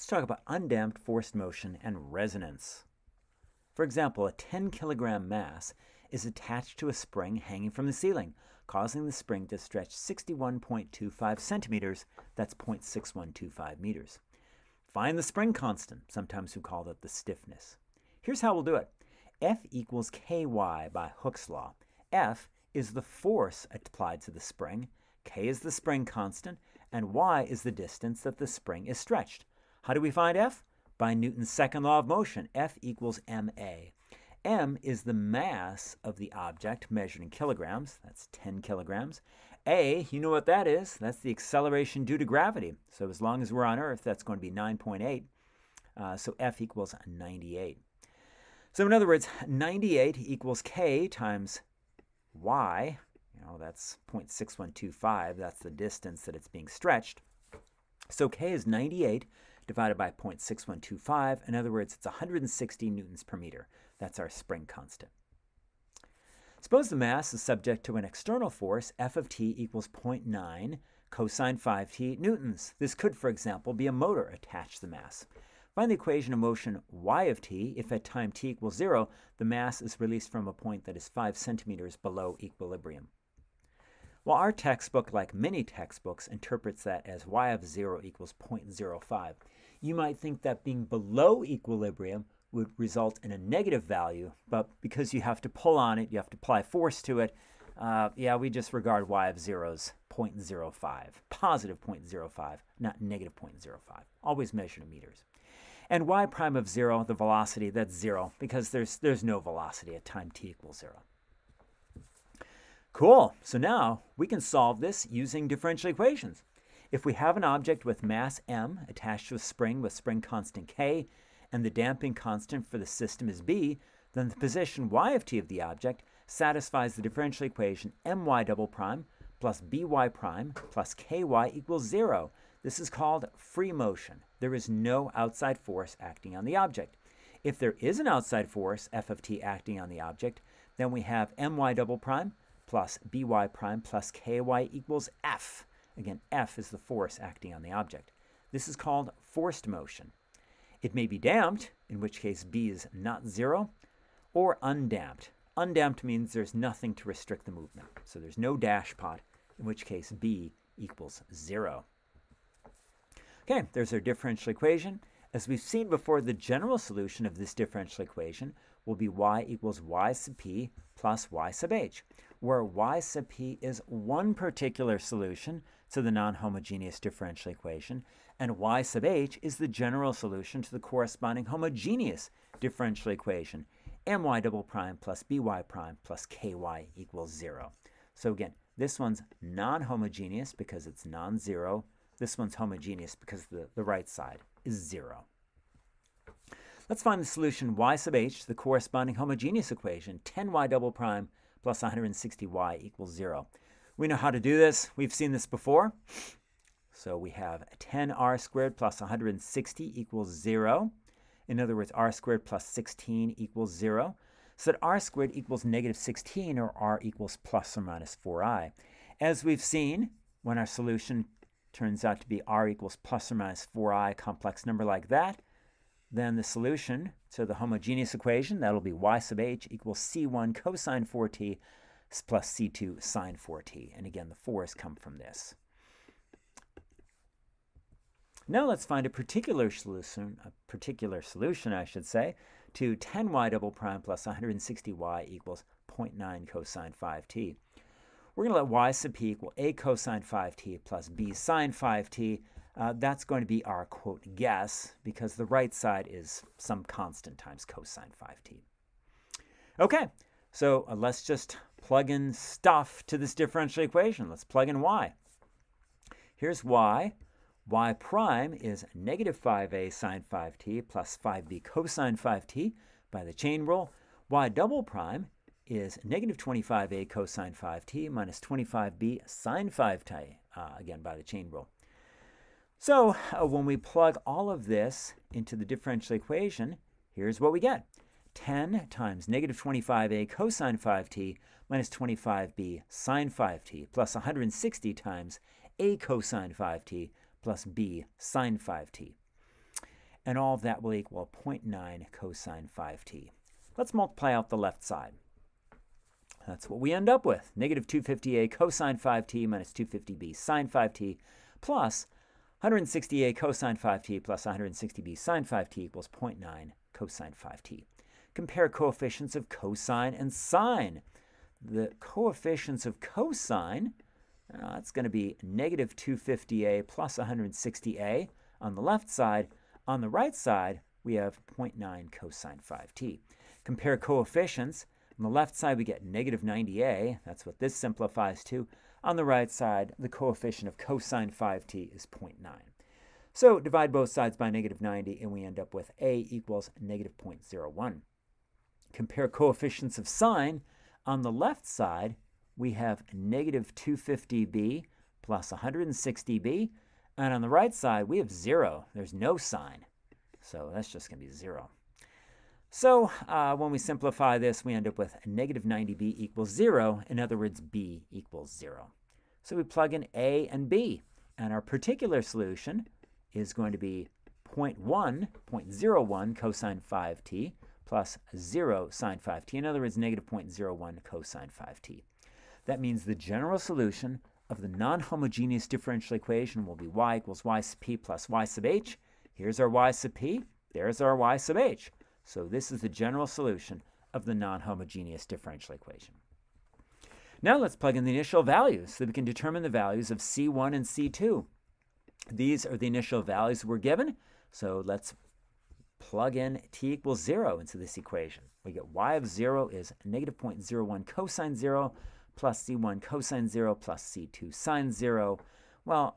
Let's talk about undamped forced motion and resonance. For example, a 10 kilogram mass is attached to a spring hanging from the ceiling, causing the spring to stretch 61.25 centimeters, that's 0.6125 meters. Find the spring constant, sometimes we call it the stiffness. Here's how we'll do it. F equals Ky by Hooke's law. F is the force applied to the spring, K is the spring constant, and Y is the distance that the spring is stretched. How do we find F? By Newton's second law of motion. F equals ma. M is the mass of the object measured in kilograms. That's 10 kilograms. A, you know what that is. That's the acceleration due to gravity. So as long as we're on Earth, that's going to be 9.8. So F equals 98. So in other words, 98 equals K times Y. That's 0.6125. That's the distance that it's being stretched. So K is 98 divided by 0.6125. In other words, it's 160 newtons per meter. That's our spring constant. Suppose the mass is subject to an external force, F of t equals 0.9 cosine 5t newtons. This could, for example, be a motor attached to the mass. Find the equation of motion y of t if at time t equals 0, the mass is released from a point that is 5 centimeters below equilibrium. Well, our textbook, like many textbooks, interprets that as y of 0 equals 0.05. You might think that being below equilibrium would result in a negative value, but because you have to pull on it, you have to apply force to it, we just regard y of 0 as 0.05, positive 0.05, not negative 0.05, always measured in meters. And y prime of 0, the velocity, that's 0, because there's no velocity at time t equals 0. Cool. So now we can solve this using differential equations. If we have an object with mass m attached to a spring with spring constant k, and the damping constant for the system is b, then the position y of t of the object satisfies the differential equation my double prime plus by prime plus ky equals 0. This is called free motion. There is no outside force acting on the object. If there is an outside force, f of t, acting on the object, then we have my double prime plus by prime plus ky equals f. Again, F is the force acting on the object. This is called forced motion. It may be damped, in which case B is not 0, or undamped. Undamped means there's nothing to restrict the movement. So there's no dash pot, in which case B equals 0. Okay, there's our differential equation. As we've seen before, the general solution of this differential equation will be y equals y sub p plus y sub h, where y sub p is one particular solution to the non-homogeneous differential equation, and y sub h is the general solution to the corresponding homogeneous differential equation, my double prime plus by prime plus ky equals 0. So again, this one's non-homogeneous because it's non-zero. This one's homogeneous because the right side is 0. Let's find the solution y sub h, the corresponding homogeneous equation, 10y double prime plus 160y equals 0. We know how to do this. We've seen this before. So we have 10r squared plus 160 equals 0. In other words, r squared plus 16 equals 0. So that r squared equals negative 16, or r equals plus or minus 4i. As we've seen, when our solution turns out to be r equals plus or minus 4i, complex number like that, then the solution to the homogeneous equation, that'll be y sub h equals c1 cosine 4t plus c2 sine 4t. And again, the 4's come from this. Now let's find a particular solution, I should say, to 10y double prime plus 160y equals 0.9 cosine 5t. We're going to let y sub p equal a cosine 5t plus b sine 5t. That's going to be our, quote, guess, because the right side is some constant times cosine 5t. Okay, so let's just plug in stuff to this differential equation. Let's plug in y. Here's y. Y prime is negative 5a sine 5t plus 5b cosine 5t by the chain rule. Y double prime is negative 25a cosine 5t minus 25b sine 5t, again by the chain rule. So when we plug all of this into the differential equation, here's what we get. 10 times negative 25a cosine 5t minus 25b sine 5t plus 160 times a cosine 5t plus b sine 5t. and all of that will equal 0.9 cosine 5t. Let's multiply out the left side. That's what we end up with. Negative 250a cosine 5t minus 250b sine 5t plus 160a cosine 5t plus 160b sine 5t equals 0.9 cosine 5t. Compare coefficients of cosine and sine. The coefficients of cosine, that's going to be negative 250a plus 160a on the left side. On the right side, we have 0.9 cosine 5t. Compare coefficients. On the left side, we get negative 90a. That's what this simplifies to. On the right side, the coefficient of cosine 5t is 0.9. So divide both sides by negative 90, and we end up with a equals negative 0.01. Compare coefficients of sine. On the left side, we have negative 250b plus 160b. And on the right side, we have 0. There's no sine. So that's just going to be 0. So when we simplify this, we end up with negative 90b equals 0. In other words, b equals 0. So we plug in a and b. And our particular solution is going to be 0.01 cosine 5t plus 0 sine 5t. In other words, negative 0.01 cosine 5t. That means the general solution of the non-homogeneous differential equation will be y equals y sub p plus y sub h. Here's our y sub p. There's our y sub h. So this is the general solution of the non-homogeneous differential equation. Now let's plug in the initial values so that we can determine the values of C1 and C2. These are the initial values we're given. So let's plug in t equals 0 into this equation. We get y of 0 is negative 0.01 cosine 0 plus c1 cosine 0 plus c2 sine 0. Well,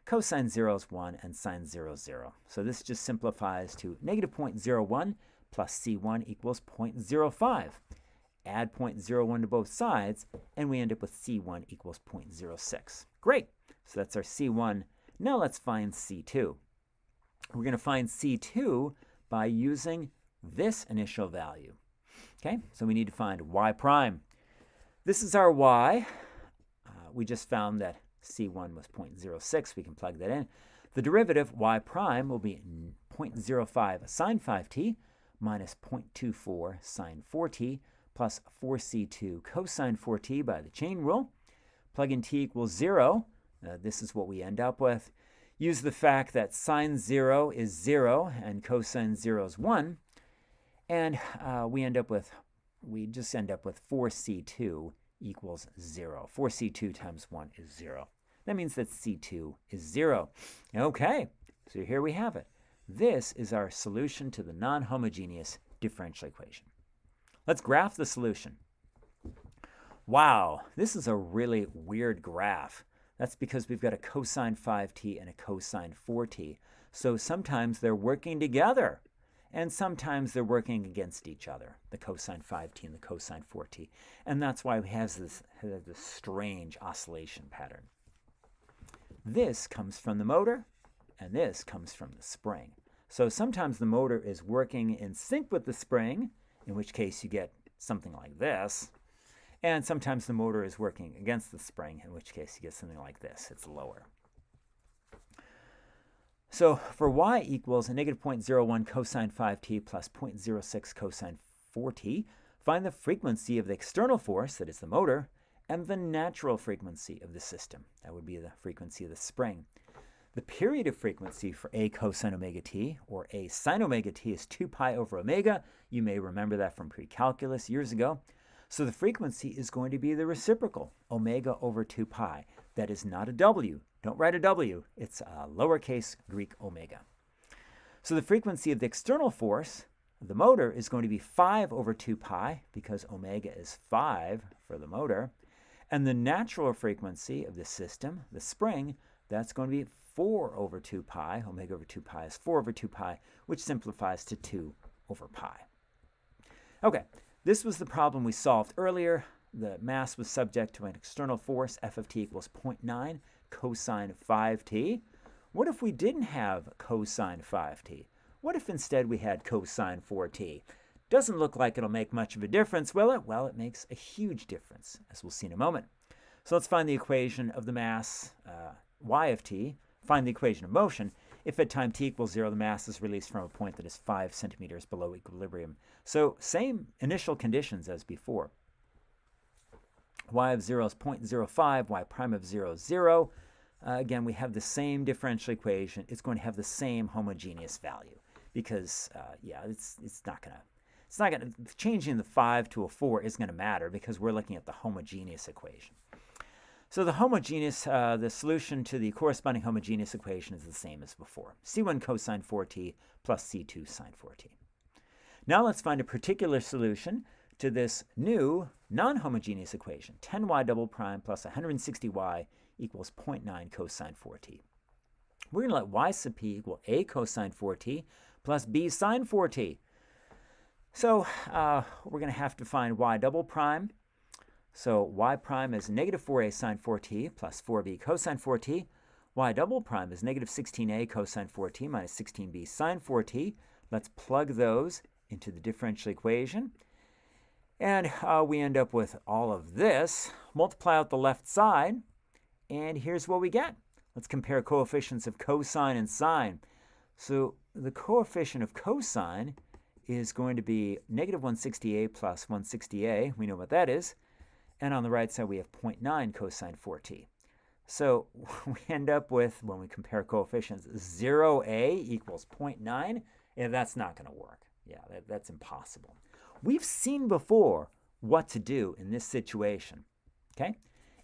cosine 0 is 1 and sine 0 is 0. So this just simplifies to negative 0.01 plus c1 equals 0.05. Add 0.01 to both sides, and we end up with c1 equals 0.06. Great. So that's our c1. Now let's find c2. We're going to find c2 by using this initial value. Okay, so we need to find y prime. This is our y. We just found that c1 was 0.06. We can plug that in. The derivative y prime will be 0.05 sine 5t minus 0.24 sine 4t plus 4c2 cosine 4t by the chain rule. Plug in t equals 0. This is what we end up with. Use the fact that sine 0 is 0 and cosine 0 is 1. And we just end up with 4c2 equals 0. 4c2 times 1 is 0. That means that c2 is 0. Okay, so here we have it. This is our solution to the non-homogeneous differential equation. Let's graph the solution. Wow, this is a really weird graph. That's because we've got a cosine 5t and a cosine 4t. So sometimes they're working together, and sometimes they're working against each other, the cosine 5t and the cosine 4t. And that's why we have this strange oscillation pattern. This comes from the motor, and this comes from the spring. So sometimes the motor is working in sync with the spring, in which case you get something like this. And sometimes the motor is working against the spring, in which case you get something like this. It's lower. So for y equals a negative 0.01 cosine 5t plus 0.06 cosine 4t, find the frequency of the external force, that is the motor, and the natural frequency of the system. That would be the frequency of the spring. The period of frequency for a cosine omega t, or a sine omega t, is 2 pi over omega. You may remember that from pre-calculus years ago. So the frequency is going to be the reciprocal, omega over 2 pi. That is not a w. Don't write a w. It's a lowercase Greek omega. So the frequency of the external force, the motor, is going to be 5 over 2 pi, because omega is 5 for the motor. And the natural frequency of the system, the spring, that's going to be 4 over 2 pi. Omega over 2 pi is 4 over 2 pi, which simplifies to 2 over pi. Okay, this was the problem we solved earlier. The mass was subject to an external force, F of t equals 0.9 cosine 5t. What if we didn't have cosine 5t? What if instead we had cosine 4t? Doesn't look like it'll make much of a difference, will it? Well, it makes a huge difference, as we'll see in a moment. So let's find the equation of the mass, y of t, find the equation of motion, If at time t equals 0, the mass is released from a point that is 5 centimeters below equilibrium. So same initial conditions as before. Y of 0 is 0.05, y prime of 0 is 0. Again, we have the same differential equation. It's going to have the same homogeneous value because, yeah, it's not going to, changing the 5 to a 4 isn't going to matter because we're looking at the homogeneous equation. So the solution to the corresponding homogeneous equation is the same as before. C1 cosine 4t plus C2 sine 4t. Now let's find a particular solution to this new non-homogeneous equation. 10y double prime plus 160y equals 0.9 cosine 4t. We're going to let y sub p equal a cosine 4t plus b sine 4t. So we're going to have to find y double prime. So y prime is negative 4a sine 4t plus 4b cosine 4t. Y double prime is negative 16a cosine 4t minus 16b sine 4t. Let's plug those into the differential equation. And we end up with all of this. Multiply out the left side, and here's what we get. Let's compare coefficients of cosine and sine. So the coefficient of cosine is going to be negative 160a plus 160a. We know what that is. And on the right side, we have 0.9 cosine 4t. So we end up with, when we compare coefficients, 0a equals 0.9. And that's not going to work. Yeah, that's impossible. We've seen before what to do in this situation. Okay?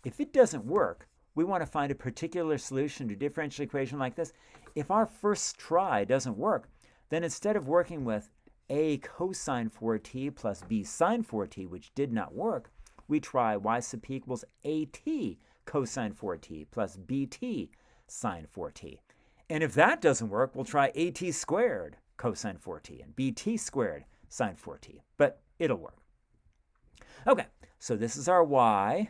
If it doesn't work, we want to find a particular solution to a differential equation like this. If our first try doesn't work, then instead of working with a cosine 4t plus b sine 4t, which did not work, we try y sub p equals at cosine 4t plus bt sine 4t. And if that doesn't work, we'll try at squared cosine 4t and bt squared sine 4t. But it'll work. Okay, so this is our y.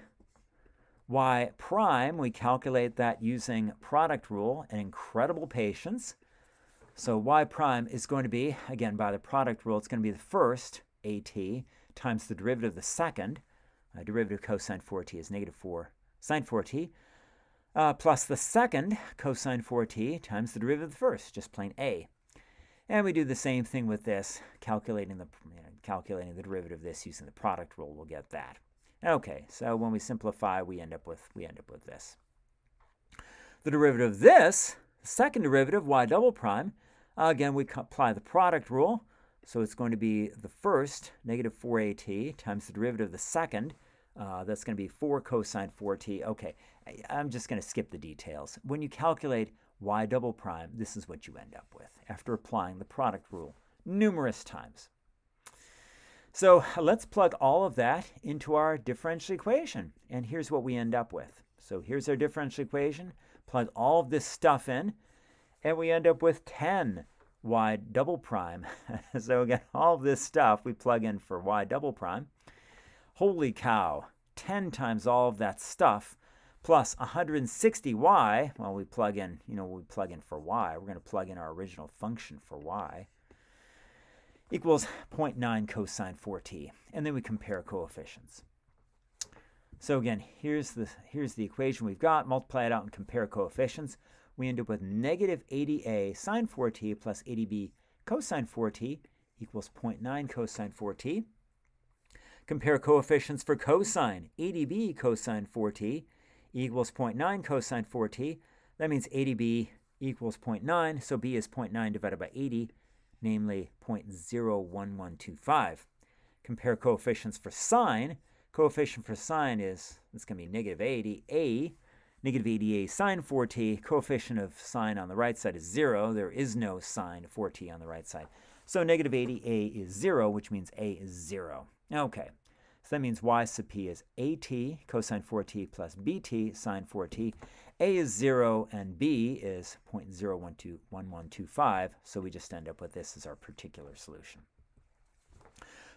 Y prime, we calculate that using product rule and incredible patience. So y prime is going to be, again, by the product rule, it's going to be the first at times the derivative of the second. Derivative of cosine 4t is negative 4 sine 4t, plus the second cosine 4t times the derivative of the first, just plain a. And we do the same thing with this, calculating the derivative of this using the product rule. We'll get that. Okay, so when we simplify, we end up with this. The derivative of this, the second derivative, y double prime, again, we apply the product rule. So it's going to be the first, negative 4at, times the derivative of the second. That's going to be 4 cosine 4t. Okay, I'm just going to skip the details. When you calculate y double prime, this is what you end up with after applying the product rule numerous times. So let's plug all of that into our differential equation. And here's what we end up with. So here's our differential equation. Plug all of this stuff in, and we end up with 10 y double prime. So again, all of this stuff we plug in for y double prime. Holy cow, 10 times all of that stuff plus 160y. Well, we plug in, we plug in for y. We're going to plug in our original function for y. Equals 0.9 cosine 4t. And then we compare coefficients. So again, here's the equation we've got. Multiply it out and compare coefficients. We end up with negative 80a sine 4t plus 80b cosine 4t equals 0.9 cosine 4t. Compare coefficients for cosine. 80b cosine 4t equals 0.9 cosine 4t. That means 80b equals 0.9, so b is 0.9 divided by 80, namely 0.01125. Compare coefficients for sine. Coefficient for sine is, it's going to be negative 80a. Negative 80a sine 4t. Coefficient of sine on the right side is 0. There is no sine 4t on the right side. So negative 80a is 0, which means a is 0. Okay, so that means y sub p is at cosine 4t plus bt sine 4t. A is 0 and b is 0.01125. So we just end up with this as our particular solution.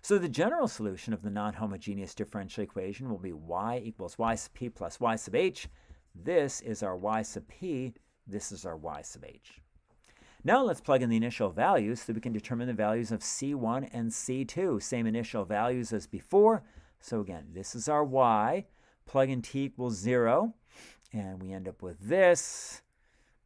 So the general solution of the non-homogeneous differential equation will be y equals y sub p plus y sub h. This is our y sub p. This is our y sub h. Now let's plug in the initial values so that we can determine the values of C1 and C2. Same initial values as before. So again, this is our y. Plug in t equals 0. And we end up with this,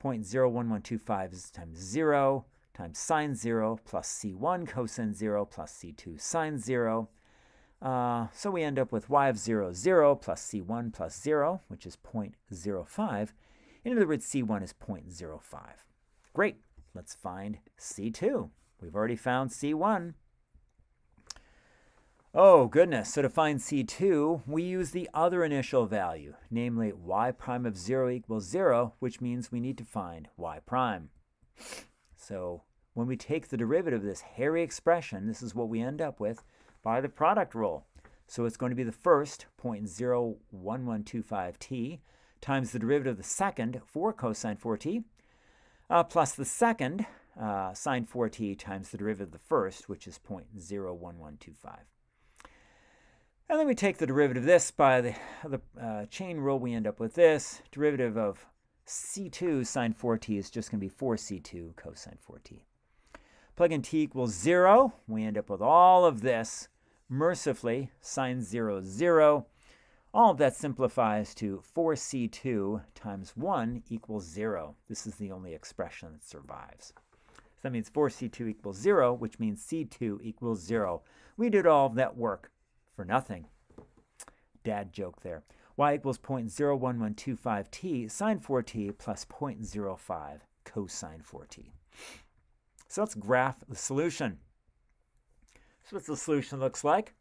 0.01125 times 0 times sine 0 plus c1 cosine 0 plus c2 sine 0. So we end up with y of 0, 0 plus c1 plus 0, which is 0.05. In other words, c1 is 0.05. Great. Let's find c2. We've already found c1. Oh, goodness. So to find c2, we use the other initial value, namely y prime of 0 equals 0, which means we need to find y prime. So when we take the derivative of this hairy expression, this is what we end up with by the product rule. So it's going to be the first 0.01125t times the derivative of the second, 4 cosine 4t, plus the second sine 4t times the derivative of the first, which is 0.01125. And then we take the derivative of this by the chain rule. We end up with this. Derivative of c2 sine 4t is just going to be 4c2 cosine 4t. Plug in t equals 0. We end up with all of this. Mercifully, sine 0 is 0. All of that simplifies to 4c2 times 1 equals 0. This is the only expression that survives. So that means 4c2 equals 0, which means c2 equals 0. We did all of that work for nothing. Dad joke there. Y equals 0.01125t sine 4t plus 0.05 cosine 4t. So let's graph the solution. So what the solution looks like?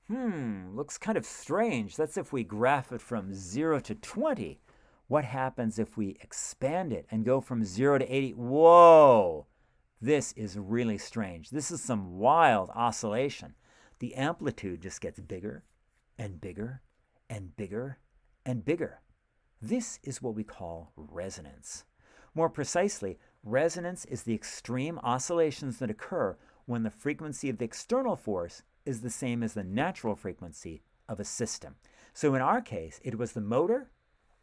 Looks kind of strange. That's if we graph it from 0 to 20. What happens if we expand it and go from 0 to 80? Whoa! This is really strange. This is some wild oscillation. The amplitude just gets bigger and bigger and bigger and bigger. This is what we call resonance. More precisely, resonance is the extreme oscillations that occur when the frequency of the external force is the same as the natural frequency of a system. So in our case, it was the motor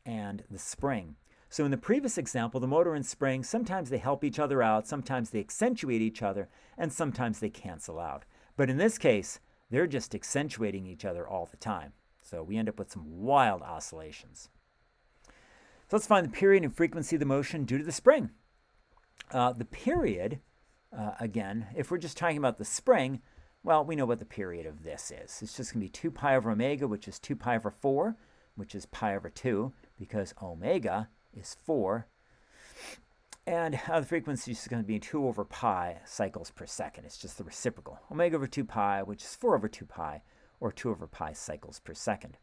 and the spring. So in the previous example, the motor and spring, sometimes they help each other out, sometimes they accentuate each other, and sometimes they cancel out. But in this case, they're just accentuating each other all the time. So we end up with some wild oscillations. So let's find the period and frequency of the motion due to the spring. The period, again, if we're just talking about the spring, well, we know what the period of this is. It's just going to be 2 pi over omega, which is 2 pi over 4, which is pi over 2, because omega is 4. And the frequency is going to be 2 over pi cycles per second. It's just the reciprocal. Omega over 2 pi, which is 4 over 2 pi, or 2 over pi cycles per second.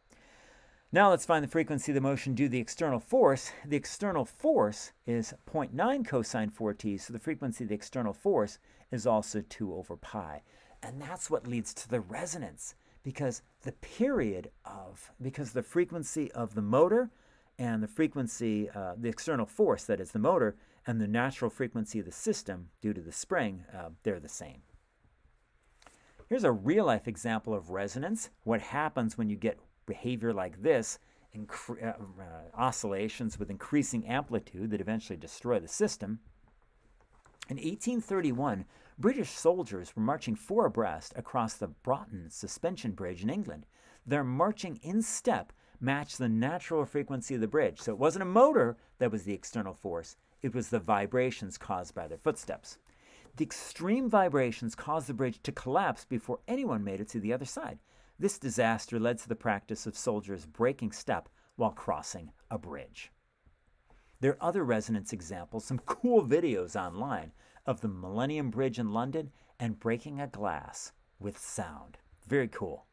Now let's find the frequency of the motion due to the external force. The external force is 0.9 cosine 4t, so the frequency of the external force is also 2 over pi. And that's what leads to the resonance, because the frequency of the motor and the frequency, the external force, that is the motor, and the natural frequency of the system due to the spring, they're the same. Here's a real-life example of resonance. What happens when you get behavior like this, oscillations with increasing amplitude that eventually destroy the system. In 1831, British soldiers were marching 4 abreast across the Broughton Suspension Bridge in England. Their marching in step matched the natural frequency of the bridge. So it wasn't a motor that was the external force. It was the vibrations caused by their footsteps. The extreme vibrations caused the bridge to collapse before anyone made it to the other side. This disaster led to the practice of soldiers breaking step while crossing a bridge. There are other resonance examples, some cool videos online of the Millennium Bridge in London and breaking a glass with sound. Very cool.